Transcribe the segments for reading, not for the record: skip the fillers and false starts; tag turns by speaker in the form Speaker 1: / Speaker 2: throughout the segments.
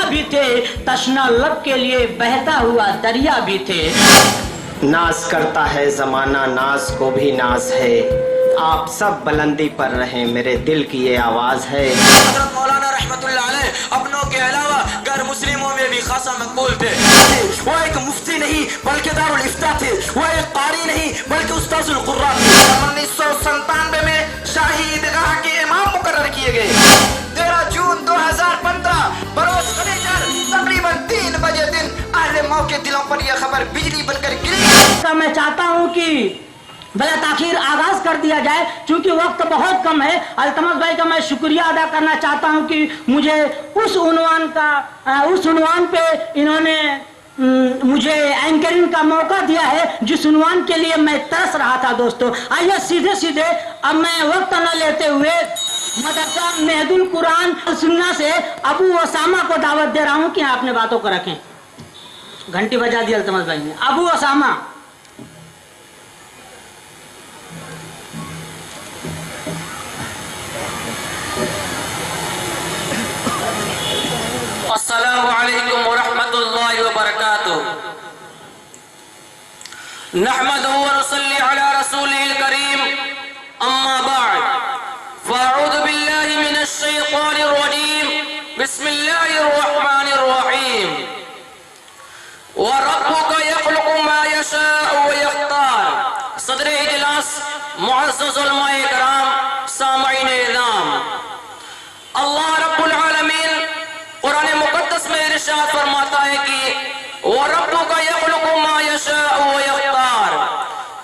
Speaker 1: بھی تھے، تشنا لب کے لیے بہتا ہوا دریا بھی تھے۔
Speaker 2: ناز کرتا ہے زمانہ، ناز کو بھی ناز ہے، آپ سب بلندی پر رہیں، میرے دل کی یہ آواز ہے۔
Speaker 3: حضرت مولانا رحمت اللہ علیہ اپنوں کے علاوہ غیر مسلموں میں بھی خاصا مقبول تھے۔ وہ ایک مفتی نہیں بلکہ دارالفتہ تھے، وہ ایک قاری نہیں بلکہ استاذ القراء تھے۔ 1997 میں شاہی عیدگاہ کے امام مقرر کیے گئے۔ 13 جون 2015 بروز خنیچر تقریباً 3 بجے دن اہل مئو کے دلوں پر یہ خبر بجلی بن کر گری۔
Speaker 1: میں چاہتا ہوں کہ بلا تاخیر آغاز کر دیا جائے، چونکہ وقت بہت کم ہے۔ التمس بھائی کا میں شکریہ ادا کرنا چاہتا ہوں کہ مجھے اس عنوان پہ انہوں نے مجھے اینکرنگ کا موقع دیا ہے جس عنوان کے لیے میں ترس رہا تھا۔ دوستو آئیے سیدھے اب میں وقت نہ لیتے ہوئے مدرسہ مہد القرآن سننا سے ابو اسامہ کو دعوت دے رہا ہوں کہ آپ نے باتوں کو رکھیں۔ گھنٹی بجا دی التمس بھائی نے۔ ابو اسامہ
Speaker 4: السلام علیکم ورحمۃ اللہ وبرکاتہ۔ نحمدہ ونصلی علی رسولہ الکریم، اما بعد فاعوذ باللہ من الشیطان الرجیم، بسم اللہ الرحمن الرحیم۔ وَرَبُّكَ يَخْلُقُ مَا يَشَاءُ وَيَخْتَارُ۔ صدر اجلاس، معزز علماء کرام، سامعین اعظام، اللہ رب العالمین قرآن مقدس میں ارشاد فرماتا ہے کہ وَرَبُّكَ يَخْلُقُ مَا يَشَاءُ وَيَخْتَارُ،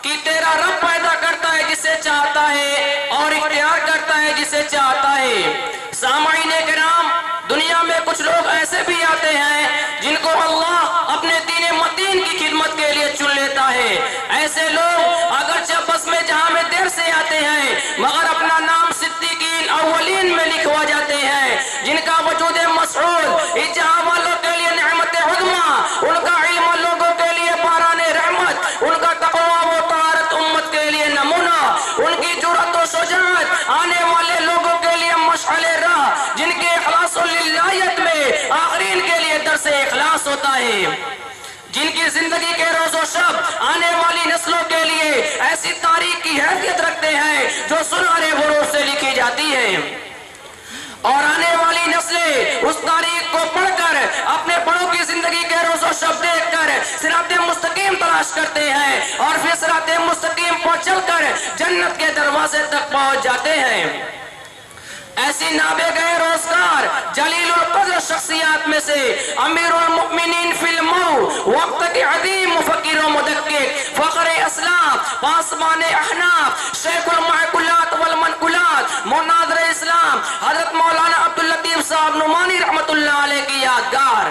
Speaker 4: کہ تیرا رب پیدا کرتا ہے جسے چاہتا ہے اور اختیار کرتا ہے جسے چاہتا ہے۔ سامعین کرام، دنیا میں کچھ لوگ ایسے بھی آتے ہیں جن کو اللہ اپنے دین متین کی خدمت کے لیے چن لیتا ہے۔ ایسے لوگ اگرچہ بس میں جہاں میں دیر سے آتے ہیں مگر اپنا نام صدیقین اولین میں لکھوا جاتے ہیں، جن کا وجود مسعود اس جہاں والوں کے لیے نعمت عظمی، ان کا علم لوگوں کے لیے باران رحمت، ان کا تقوی و طہارت امت کے لیے نمونہ، ان کی جرأت و شجاعت آنے والے لوگوں کے لیے مشعل راہ، جن کے اخلاص للہیت میں آخرین کے لیے درس اخلاص ہوتا ہے، جن کی زندگی کے روز و شب آنے والی نسلوں کے لیے ایسی تاریخ کی حیثیت رکھتے ہیں جو سنہرے حروف سے لکھی جاتی ہے، اور آنے والی نسلیں اس تاریخ کو پڑھ کر اپنے بڑوں کی زندگی کے روز و شب دیکھ کر صراط مستقیم تلاش کرتے ہیں اور پھر صراط مستقیم پر چل کر جنت کے دروازے تک پہنچ جاتے ہیں۔ ایسی نابغہ روزگار جلیل القدر شخصیات میں سے امیر المؤمنین فی المو، وقت کے عظیم مفکر و مدقق، فخر اسلام، پاسبان احناف، شیخ المعقولات والمنقولات، مناظر اسلام، حضرت مولانا عبداللطیف صاحب نعمانی رحمت اللہ علیہ کی یادگار،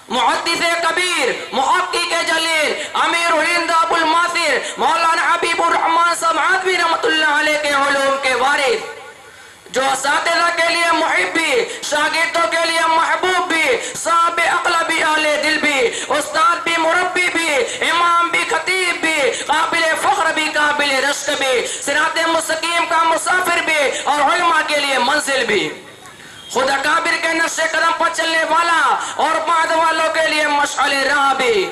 Speaker 4: محدث کبیر، محقق جلیل، امیر ہند ابو الماثر مولانا حبیب الرحمن صاحب عادوی رحمت اللہ علیہ کے علوم کے وارث، جو اساتذہ کے لیے محب بھی، شاگردوں کے لیے محبوب بھی، صاحب عقل بھی، اہل دل بھی، استاد بھی، مربی بھی، امام بھی، خطیب بھی، قابل فخر بھی، قابل رشک بھی، صراط مستقیم کا مسافر بھی اور علماء کے لیے منزل بھی، خود اکابر کے نقش قدم پر چلنے والا اور بعد والوں کے لیے مشعل راہ بھی،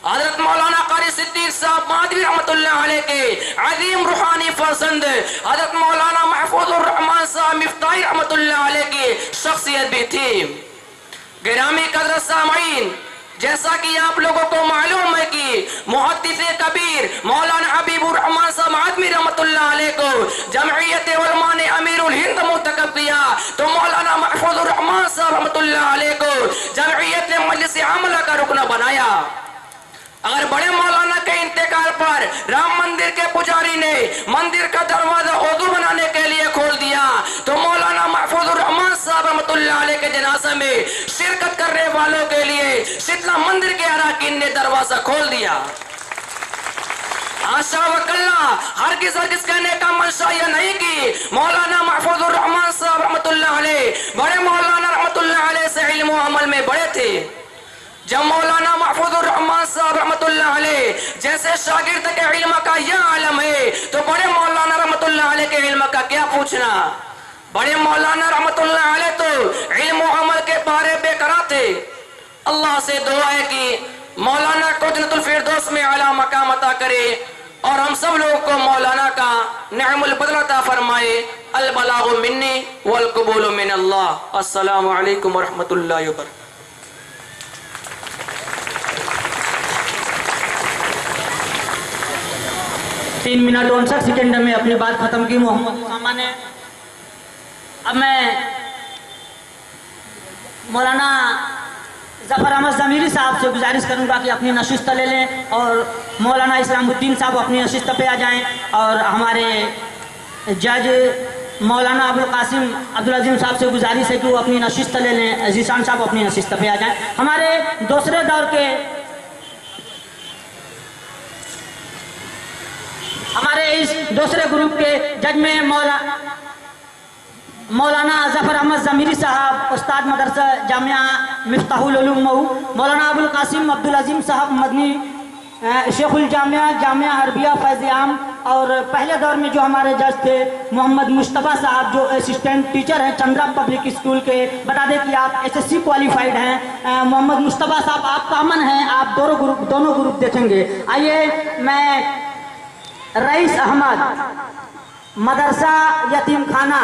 Speaker 4: حضرت مولانا قاری صدیق صاحب مادوی رحمت اللہ علیہ کے عظیم روحانی فرزند حضرت مولانا محفوظ الرحمن صاحب مفتاحی رحمت اللہ علیہ کی شخصیت بھی تھی۔ گرامی قدر سامعین، جیسا کہ آپ لوگوں کو معلوم ہے کہ محدث کبیر مولانا حبیب الرحمن صاحب عادوی رحمت اللہ علیہ کو جمعیت علماء نے امیر الہند منتخب کیا تو مولانا محفوظ الرحمن صاحب رحمت اللہ علیہ کو جمعیت نے مجلس عاملہ کا رکن بنایا۔ اگر بڑے مولانا کے انتقال پر رام مندر کے پجاری نے مندر کا دروازہ اردو بنانے کے لیے کھول دیا تو مولانا محفوظ الرحمن صاحب رحمۃ اللہ علیہ کے جنازہ میں شرکت کرنے والوں کے لیے شتلا مندر کے اراکین نے دروازہ کھول دیا۔ آشا وکلا ہرگز کہنے کا منشا یہ نہیں کہ مولانا محفوظ الرحمن صاحب رحمۃ اللہ علیہ بڑے مولانا رحمۃ اللہ علیہ سے علم و عمل میں بڑے تھے۔ جب مولانا محفوظ الرحمن صاحب رحمت اللہ علیہ جیسے شاگرد کے علم کا یہ عالم ہے تو بڑے مولانا رحمت اللہ علیہ کے علم کا کیا پوچھنا۔ بڑے مولانا رحمت اللہ علیہ تو علم و عمل کے بارے بے قرار تھے. اللہ سے دعا ہے کہ مولانا کو جنت الفردوس میں اعلیٰ مقام عطا کرے اور ہم سب لوگوں کو مولانا کا نعم البدل عطا فرمائے. البلاغ منی والقبول من اللہ. السلام علیکم ورحمۃ اللہ وبرکاتہ.
Speaker 1: تین منٹ 59 سیکنڈ میں اپنی بات ختم کی محمد اسامہ نے. اب میں مولانا ظفر احمد ضمیری صاحب سے گزارش کروں گا کہ اپنی نشست لے لیں اور مولانا اسلام الدین صاحب اپنی نشست پہ آ جائیں اور ہمارے جج مولانا ابوالقاسم عبدالعظیم صاحب سے گزارش ہے کہ وہ اپنی نشست لے لیں. ذیشان صاحب اپنی نشست پہ آ جائیں. ہمارے دوسرے دور کے ہمارے اس دوسرے گروپ کے جج میں مولانا ظفر احمد ضمیری صاحب استاد مدرسہ جامعہ مفتاح العلوم مئو، مولانا ابوالقاسم عبدالعظیم صاحب مدنی شیخ الجامعہ جامعہ عربیہ فیض عام، اور پہلے دور میں جو ہمارے جج تھے محمد مصطفیٰ صاحب جو اسسٹنٹ ٹیچر ہیں چندرا پبلک اسکول کے. بتا دیں کہ آپ SSC کوالیفائڈ ہیں. محمد مصطفیٰ صاحب آپ کامن ہیں، آپ دونوں گروپ دیکھیں گے. آئیے میں رئیس احمد مدرسہ یتیم خانہ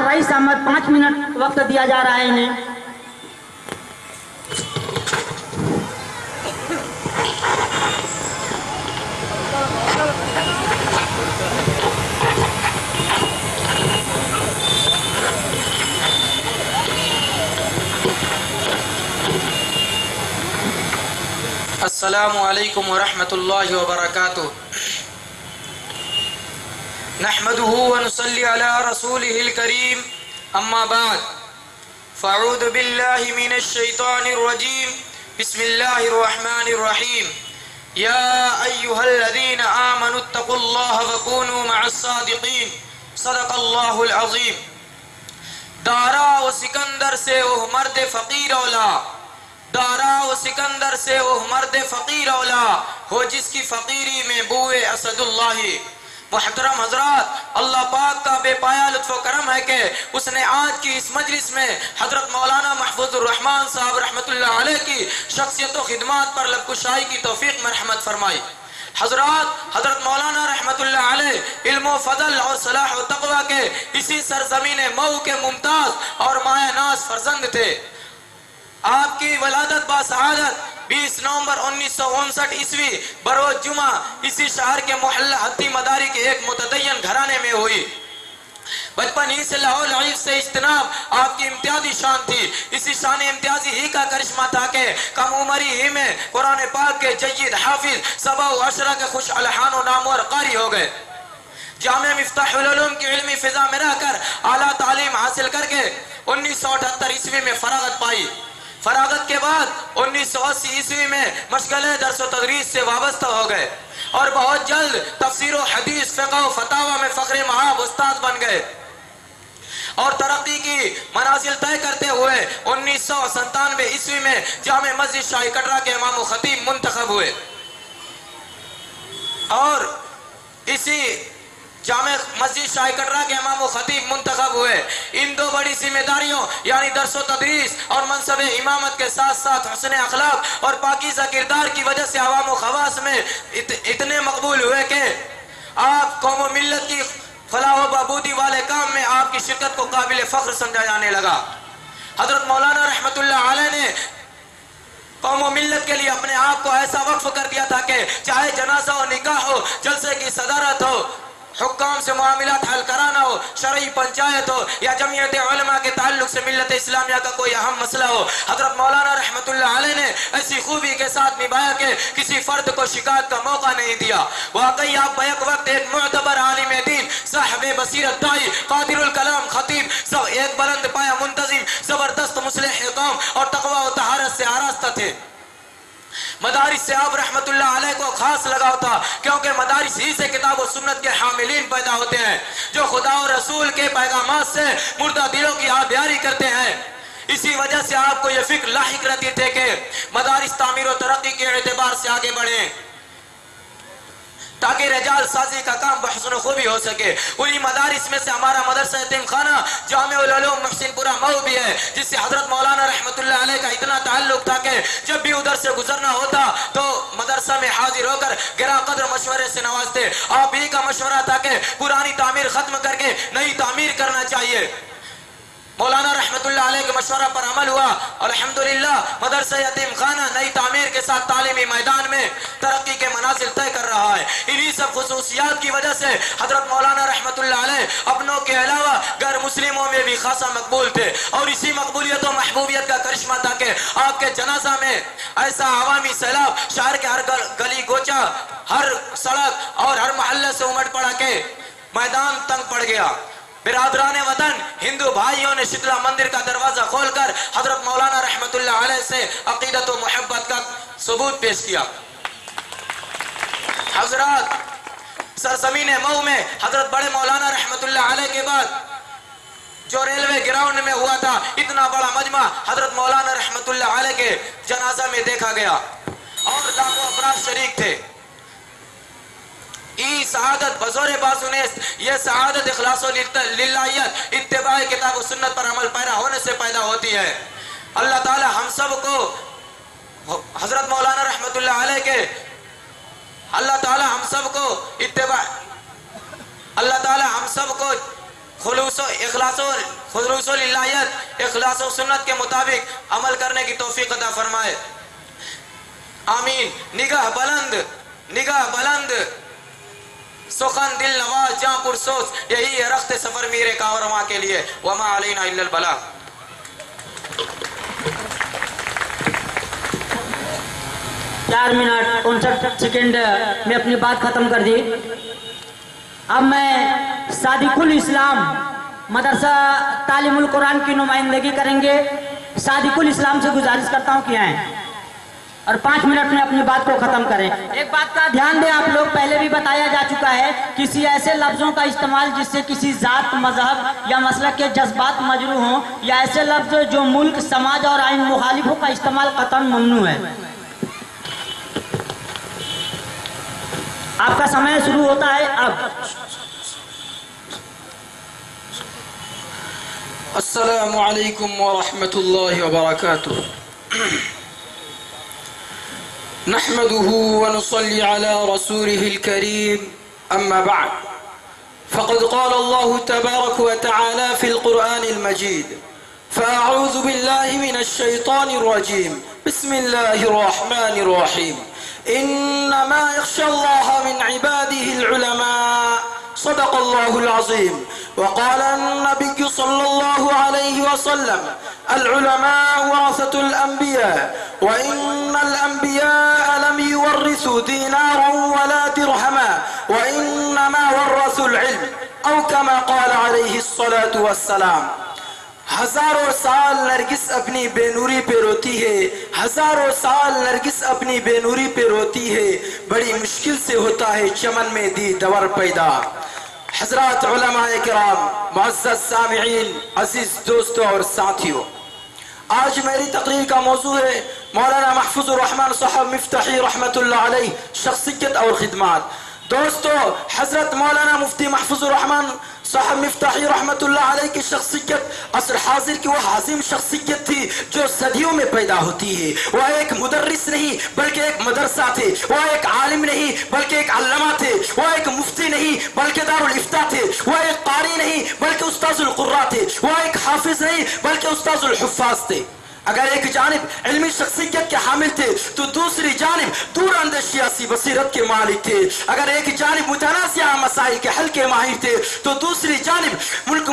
Speaker 1: رئیس احمد 5 منٹ وقت دیا جا رہا ہے انہیں.
Speaker 3: السلام علیکم ورحمۃ اللہ وبرکاتہ. نحمده ونصلي على رسوله الكريم اما بعد فاعوذ باللہ من الشیطان الرجیم بسم اللہ الرحمن الرحیم. یا ایها الذین آمنوا اتقوا اللہ وکونوا مع الصادقین. صدق اللہ العظیم. دارا و سکندر سے وہ مرد فقیر اولا، دارا و سکندر سے وہ مرد فقیر اولا ہو جس کی فقیری میں بوئے اسد اللہ. محترم حضرات، اللہ پاک کا بے پایا لطف و کرم ہے کہ اس نے آج کی اس مجلس میں حضرت مولانا محفوظ الرحمان صاحب رحمت اللہ علیہ کی شخصیت و خدمات پر لبکشائی کی توفیق مرحمت فرمائی. حضرات، حضرت مولانا رحمت اللہ علیہ علم و فضل اور صلاح و تقوی کے اسی سرزمین مئو کے ممتاز اور مایہ ناز فرزند تھے. آپ کی ولادت باسعادت 20 نومبر 1959 عیسوی بروز جمعہ اسی شہر کے محلہ حتی مداری کے ایک متدین گھرانے میں ہوئی. بچپن ہی سے لاہور لعیب سے اجتناب آپ کی امتیازی شان تھی. اسی شان امتیازی ہی کا کرشمہ تھا کہ کم عمری ہی میں قرآن پاک کے جید حافظ 7 و 10 کے خوش الحان و نامور قاری ہو گئے. جامعہ مفتاح العلوم کی علمی فضا میں رہ کر اعلیٰ تعلیم حاصل کر کے 1978 عیسوی میں فراغت پائی. فراغت کے بعد 1980 عیسوی میں مشغلہ درس و تدریس سے وابستہ ہو گئے اور بہت جلد تفسیر و حدیث، فقہ و فتاوی میں فخر مآب استاد بن گئے اور ترقی کی منازل طے کرتے ہوئے 1997 عیسوی میں جامع مسجد شاہی کٹرا کے امام و خطیب منتخب ہوئے. اور اسی جامع مسجد شاہی کٹرا کے امام و خطیب منتخب ہوئے. ان دو بڑی ذمہ داریوں یعنی درس و تدریس اور منصب امامت کے ساتھ ساتھ حسن اخلاق اور پاکیزہ کردار کی وجہ سے عوام و خواص میں اتنے مقبول ہوئے کہ آپ قوم و ملت کی فلاح و بہبودی والے کام میں آپ کی شرکت کو قابل فخر سمجھا جانے لگا. حضرت مولانا رحمت اللہ علیہ نے قوم و ملت کے لیے اپنے آپ کو ایسا وقف کر دیا تھا کہ چاہے جنازہ ہو، نکاح ہو، جلسے کی صدارت ہو، حکام سے معاملات حل کرانا ہو، شرعی پنچایت ہو یا جمعیت علماء کے تعلق سے ملت اسلامیہ کا کوئی اہم مسئلہ ہو، حضرت مولانا رحمت اللہ علیہ نے ایسی خوبی کے ساتھ نبھایا کہ کسی فرد کو شکایت کا موقع نہیں دیا. واقعی آپ بیک وقت ایک معتبر عالم دین، صاحب بصیرت دائی، قادر الکلام خطیب، ایک بلند پایا منتظم، زبردست مصلح قوم اور تقوی و طہارت سے آراستہ تھے. مدارس سے آپ رحمت اللہ علیہ کو خاص لگاؤ تھا کیونکہ مدارس ہی سے کتاب و سنت کے حاملین پیدا ہوتے ہیں جو خدا و رسول کے پیغامات سے مردہ دلوں کی آبیاری کرتے ہیں. اسی وجہ سے آپ کو یہ فکر لاحق رہتی تھے کہ مدارس تعمیر و ترقی کے اعتبار سے آگے بڑھیں. تاکہ رجال سازی کا کام بحسن خوبی ہو سکے. انہی مدارس میں سے ہمارا مدرسہ یتیم خانہ جامع العلوم محسن پورہ مئو بھی ہے، جس سے حضرت مولانا رحمۃ اللہ علیہ کا اتنا تعلق تھا کہ جب بھی ادھر سے گزرنا ہوتا تو مدرسہ میں حاضر ہو کر گرا قدر مشورے سے نوازتے. آپ ہی کا مشورہ تھا کہ پرانی تعمیر ختم کر کے نئی تعمیر کرنا چاہیے. مولانا رحمت اللہ علیہ کے مشورہ پر عمل ہوا. الحمدللہ مدرسہ یتیم خانہ نئی تعمیر کے ساتھ تعلیمی میدان میں ترقی کے منازل طے کر رہا ہے. انہی سب خصوصیات کی وجہ سے حضرت مولانا رحمت اللہ علیہ اپنوں کے علاوہ غیر مسلموں میں بھی خاصا مقبول تھے، اور اسی مقبولیت و محبوبیت کا کرشمہ تھا کہ آپ کے جنازہ میں ایسا عوامی سیلاب شہر کے ہر گلی گوچہ، ہر سڑک اور ہر محلے سے امٹ پڑا کہ میدان تنگ پڑ گیا. برادران وطن، ہندو بھائیوں نے شتلا مندر کا دروازہ کھول کر حضرت مولانا رحمت اللہ علیہ سے عقیدت و محبت کا ثبوت پیش کیا. حضرات، سرزمین مئو میں حضرت بڑے مولانا رحمت اللہ علیہ کے بعد جو ریلوے گراؤنڈ میں ہوا تھا، اتنا بڑا مجمع حضرت مولانا رحمت اللہ علیہ کے جنازہ میں دیکھا گیا، اور لاکھوں افراد شریک تھے. ای سعادت بزور بازونیست، یہ سعادت اخلاص و للہیت اتباع کتاب و سنت پر عمل پیرا ہونے سے پیدا ہوتی ہے. اللہ تعالی ہم سب کو حضرت مولانا رحمت اللہ علیہ کے اللہ تعالی ہم سب کو اتباع اللہ تعالی ہم سب کو خلوص و للہیت اخلاص و سنت کے مطابق عمل کرنے کی توفیق عطا فرمائے. آمین. نگاہ بلند سخن دل نواز جاں پرسوز، یہی ہے رخت سفر میرے کاورواں کے لیے. وما علینا الا البلاغ.
Speaker 1: چار منٹ 59 سیکنڈ میں اپنی بات ختم کر دی. اب میں صادق الاسلام مدرسہ تعلیم القرآن کی نمائندگی کریں گے. صادق الاسلام سے گزارش کرتا ہوں کہ آئیں اور 5 منٹ میں اپنی بات کو ختم کریں. ایک بات کا دھیان دیں آپ لوگ، پہلے بھی بتایا جا چکا ہے، کسی ایسے لفظوں کا استعمال جس سے کسی ذات، مذہب یا مسلک کے جذبات مجروح ہوں، یا ایسے لفظ جو ملک، سماج اور آئین مخالفوں کا استعمال قطعاً ممنوع ہے. آپ کا سمے شروع ہوتا ہے اب.
Speaker 5: السلام علیکم ورحمۃ اللہ وبرکاتہ. نحمده ونصلي على رسوله الكريم، أما بعد، فقد قال الله تبارك وتعالى في القرآن المجيد: فأعوذ بالله من الشيطان الرجيم، بسم الله الرحمن الرحيم، إنما يخشى الله من عباده العلماء، صدق الله العظيم. وقال النبي صلى الله عليه وسلم: العلماء ورثة الأنبياء، وإن الأنبياء لم يورثوا دينارا ولا درهما، وإنما ورثوا العلم، أو كما قال عليه الصلاة والسلام. ہزاروں سال نرگس اپنی بے نوری پہ روتی ہے، ہزاروں سال نرگس اپنی بے نوری پہ روتی ہے، بڑی مشکل سے ہوتا ہے چمن میں دی دور پیدا. حضرات علماء کرام، معزز سامعین، عزیز دوستوں اور ساتھیوں، آج میری تقریر کا موضوع ہے مولانا محفوظ الرحمن صاحب مفتاحی رحمت اللہ علیہ، شخصیت اور خدمات. دوستو، حضرت مولانا مفتی محفوظ الرحمن صاحب مفتاحی رحمت اللہ علیہ کی شخصیت عصر حاضر کی وہ عظیم شخصیت تھی جو صدیوں میں پیدا ہوتی ہے. وہ ایک مدرس نہیں بلکہ ایک مدرسہ تھے، وہ ایک عالم نہیں بلکہ ایک علامہ تھے، وہ ایک مفتی نہیں بلکہ دارالفتاء تھے، وہ ایک قاری نہیں بلکہ استاذ القراء تھے، وہ ایک حافظ نہیں بلکہ استاذ الحفاظ تھے. اگر ایک جانب علمی شخصیت کے حامل تھے تو دوسری جانب دور اندیش سیاسی بصیرت کے مالک تھے. اگر ایک جانب متنازع مسائل کے حل کے ماہر تھے تو دوسری جانب ملک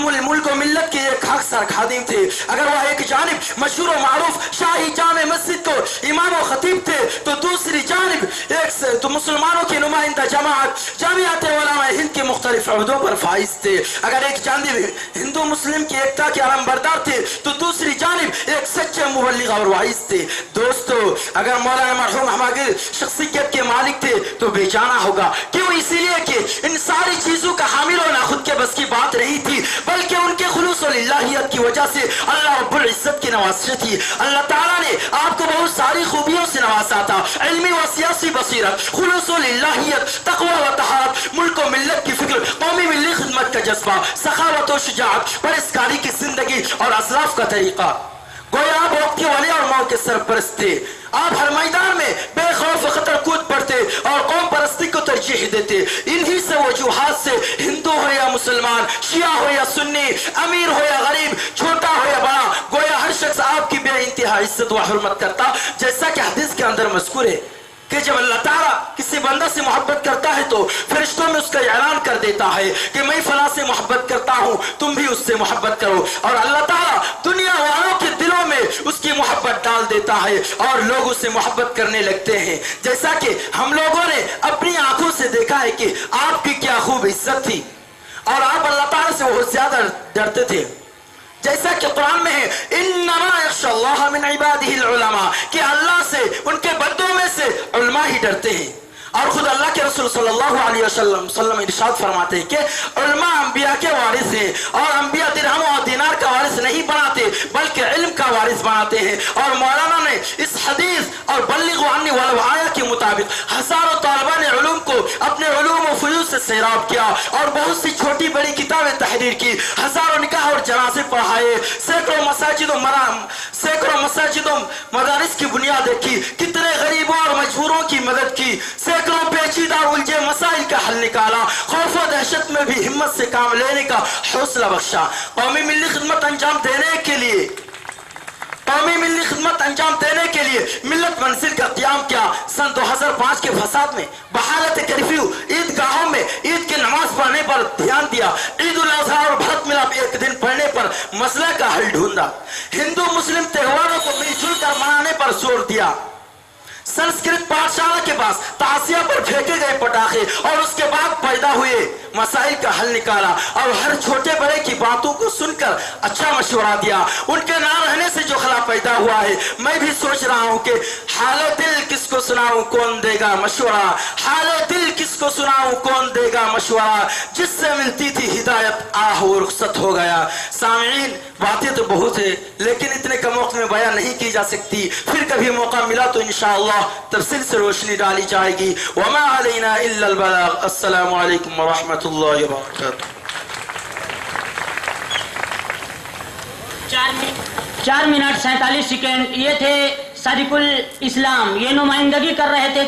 Speaker 5: و ملت کے ایک خاکسار خادم تھے. اگر وہ ایک جانب مشہور و معروف شاہی جامع مسجد کو امام و خطیب تھے تو دوسری جانب ایک تو مسلمانوں کی نمائندہ جماعت جامعات علماء ہند کے مختلف عہدوں پر فائز تھے. اگر ایک جانب ہندو مسلم کی ایکتا کے علم بردار تھے تو دوسری جانب ایک سچے مبلغ اور واعظ تھے. دوستو، اگر مولانا مرحوم ہمارے شخصیت کے مالک تھے تو بے جانا ہوگا. کیوں؟ اسی لیے کہ ان ساری چیزوں کا حامل ہونا خود کے بس کی بات نہیں تھی، بلکہ ان کے خلوص و
Speaker 3: الہیت کی وجہ سے اللہ رب العزت کی نوازش تھی. اللہ تعالیٰ نے آپ کو بہت ساری خوبیوں سے نوازا تھا. علمی و سیاسی بصیرت, خلوص الہیت, تقوی و طہارت, ملک و ملت کی فکر, قومی ملی خدمت کا جذبہ, سخاوت و شجاعت, پرہیزگاری کی زندگی اور اسلاف کا طریقہ. گویا آپ وقت کے ولی اور ماؤں کے سرپرست تھے. آپ ہر میدان میں بے خوف خطر کود پڑتے اور قوم پرستی کو ترجیح دیتے. انہی سے وجوہات سے ہندو ہو یا مسلمان, شیعہ ہو یا سنی, امیر ہو یا غریب, چھوٹا ہو یا بڑا, گویا ہر شخص آپ کی بے انتہا عزت و حرمت کرتا. جیسا کہ حدیث کے اندر مذکور ہے کہ جب اللہ تعالیٰ کسی بندہ سے محبت کرتا ہے تو فرشتوں میں اس کا اعلان کر دیتا ہے کہ میں فلاں سے محبت کرتا ہوں, تم بھی اس سے محبت کرو. اور اللہ تعالیٰ دنیا والوں کے دلوں میں اس کی محبت ڈال دیتا ہے اور لوگ اس سے محبت کرنے لگتے ہیں. جیسا کہ ہم لوگوں نے اپنی آنکھوں سے دیکھا ہے کہ آپ کی کیا خوب عزت تھی اور آپ اللہ تعالیٰ سے بہت زیادہ ڈرتے تھے. جیسا کہ قرآن میں ہے انما یخشی اللہ من عبادہ العلماء, کہ اللہ سے ان کے بندوں میں سے علماء ہی ڈرتے ہیں. اور خود اللہ کے رسول صلی اللہ علیہ وسلم ارشاد فرماتے ہیں کہ علماء انبیاء کے وارث ہیں اور انبیاء درہم اور دینار کا وارث نہیں بناتے بلکہ علم کا وارث بناتے ہیں. اور مولانا نے اس حدیث اور بلغوا عنی ولو آیہ کے مطابق ہزاروں طالبہ نے علوم کو اپنے علوم و فیوز سے سیراب کیا اور بہت سی چھوٹی بڑی کتابیں تحریر کی, ہزاروں نکاح اور جنازے پڑھائے, سینکڑوں مساجد و مدارس کی بنیاد رکھی, کتنے غریبوں اور مجبوروں کی مدد کی, سینکڑوں پیچیدہ الجھے مسائل کا حل نکالا, خوف و دہشت میں بھی ہمت سے کام لینے کا حوصلہ بخشا. قومی ملی خدمت انجام دینے کے لیے ملت منزل کا قیام کیا. سن 2005 کے فساد میں بحالت کرفیو, عید گاہوں میں عید کی نماز پڑھنے پر دھیان دیا, عید الاضحیٰ اور بھرت ملاپ ایک دن پڑھنے پر مسئلہ کا حل ڈھونڈا, ہندو مسلم تہواروں کو مل جل کر منانے پر زور دیا, سنسکرت پاٹھشالہ کے پاس تعزیہ پر پھینکے گئے پٹاخے اور اس کے بعد پیدا ہوئے مسائل کا حل نکالا اور ہر چھوٹے بڑے کی باتوں کو سن کر اچھا مشورہ دیا. ان کے نہ رہنے سے جو خلا پیدا ہوا ہے, میں بھی سوچ رہا ہوں کہ حال دل کس کو سناؤں کون دے گا مشورہ, حال دل کس کو سناؤں کون دے گا مشورہ, جس سے ملتی تھی ہدایت آہ و رخصت ہو گیا. سامعین, باتیں تو بہت ہے لیکن اتنے کم وقت میں بیان نہیں کی جا سکتی. پھر کبھی موقع ملا تو انشاءاللہ تفصیل سے روشنی ڈالی جائے گی. وما علینا الا البلاغ. السلام علیکم ورحمۃ اللہ وبرکاتہ.
Speaker 1: 4 منٹ 47 سیکنڈ. یہ تھے صادق الاسلام, یہ نمائندگی کر رہے تھے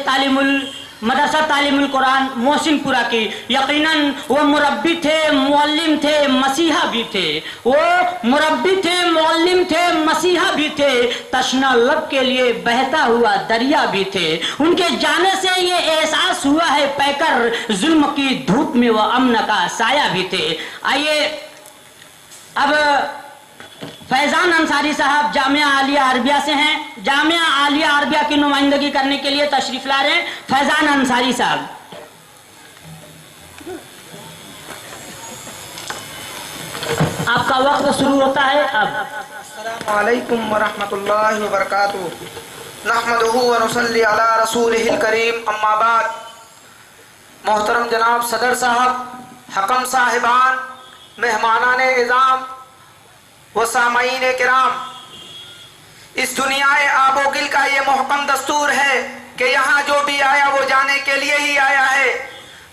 Speaker 1: مدرسہ تعلیم القرآن محسن پورہ کی. یقیناً وہ مربی تھے, معلم تھے, مسیحا بھی تھے. وہ مربی تھے, معلم تھے, مسیحا بھی تھے, تشنا لب کے لیے بہتا ہوا دریا بھی تھے. ان کے جانے سے یہ احساس ہوا ہے پیکر ظلم کی دھوپ میں وہ امن کا سایہ بھی تھے. آئیے اب فیضان انصاری صاحب جامعہ عالیہ عربیہ سے ہیں. جامعہ عالیہ عربیہ کی نمائندگی کرنے کے لیے تشریف لا رہے ہیں فیضان انصاری صاحب. آپ کا وقت شروع ہوتا ہے اب.
Speaker 6: السلام علیکم ورحمۃ اللہ وبرکاتہ. نحمدہ ونصلی علی رسولہ الکریم. اما بعد. محترم جناب صدر صاحب, حکم صاحبان, مہمانان اعظام و سامعین کرام, اس دنیا آب و گل کا یہ محکم دستور ہے کہ یہاں جو بھی آیا وہ جانے کے لیے ہی آیا ہے.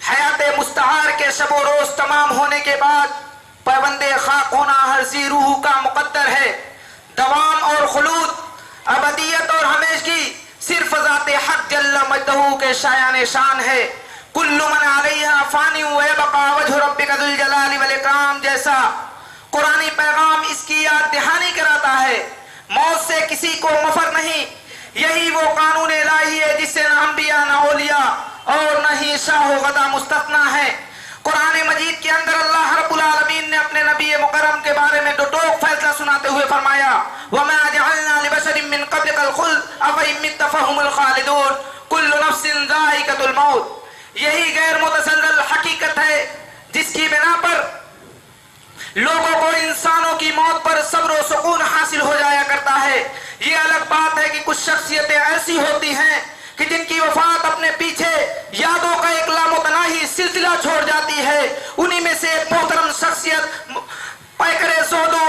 Speaker 6: حیات مستعار کے شب و روز تمام ہونے کے بعد پیوند خاک ہونا ہر ذی روح کا مقدر ہے. دوام اور خلود, ابدیت اور ہمیشگی صرف ذات حق جل مجدہ کے شایان شان ہے. کل من علیہا فانی ویبقى وجہ ربک ذو الجلال والاکرام جیسا قرآنی پیغام اس کی یاد دہانی کراتا ہے. موت سے کسی کو مفر نہیں, یہی وہ قانون الہی ہے جس سے نہ انبیاء نہ اولیاء اور نہ ہی شاہ و غدا مستثنا ہے. قرآن مجید کے اندر اللہ رب العالمین نے اپنے نبی مکرم کے بارے میں دو ٹوک فیصلہ سناتے ہوئے فرمایا وَمَا جَعَلْنَا لِبَشَرٍ مِّن قَبْلِكَ الْخُلْدَ أَفَإِن مِّتَّ فَهُمُ الْخَالِدُونَ كُلُّ نَفْسٍ ذَائِقَةُ الْمَوْتِ. یہی غیر متزلزل حقیقت ہے جس کی بنا پر لوگوں کو انسانوں کی موت پر صبر و سکون حاصل ہو جایا کرتا ہے. یہ الگ بات ہے کہ کچھ شخصیتیں ایسی ہوتی ہیں کہ جن کی وفات اپنے پیچھے یادوں کا ایک لامتناہی سلسلہ چھوڑ جاتی ہے. انہی میں سے ایک محترم شخصیت پیکر زہد و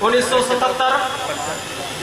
Speaker 7: 1977,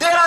Speaker 6: 13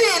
Speaker 6: 3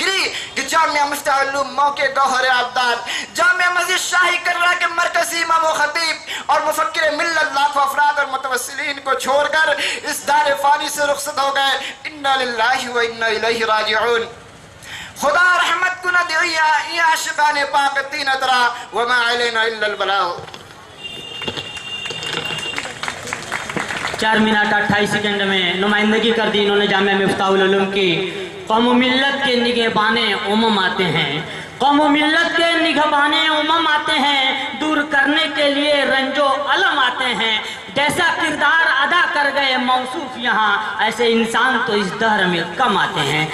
Speaker 6: گری کہ جامعہ مفتاح العلوم مئو کے گوہر آبدار، جامعہ مسجد شاہی کررا کے مرکزی امام و خطیب اور مفکر ملت لاکھوں افراد اور متوسلین کو چھوڑ کر اس دار فانی سے رخصت ہو گئے۔ انا للہ و انا الیہ راجعون۔ خدا رحمت کو نہ دیا یہ عاشقان پاک تین اترا وما علینا الا البلاغ۔
Speaker 1: 4 منٹ 28 سیکنڈ میں نمائندگی کر دی انہوں نے جامعہ مفتاح العلوم کی۔ قوم و ملت کے نگہبان امم آتے ہیں، قوم و ملت کے نگہبان امم آتے ہیں، دور کرنے کے لیے رنج و الم آتے ہیں۔ جیسا کردار ادا کر گئے موصوف یہاں، ایسے انسان تو اس دہر میں کم آتے ہیں۔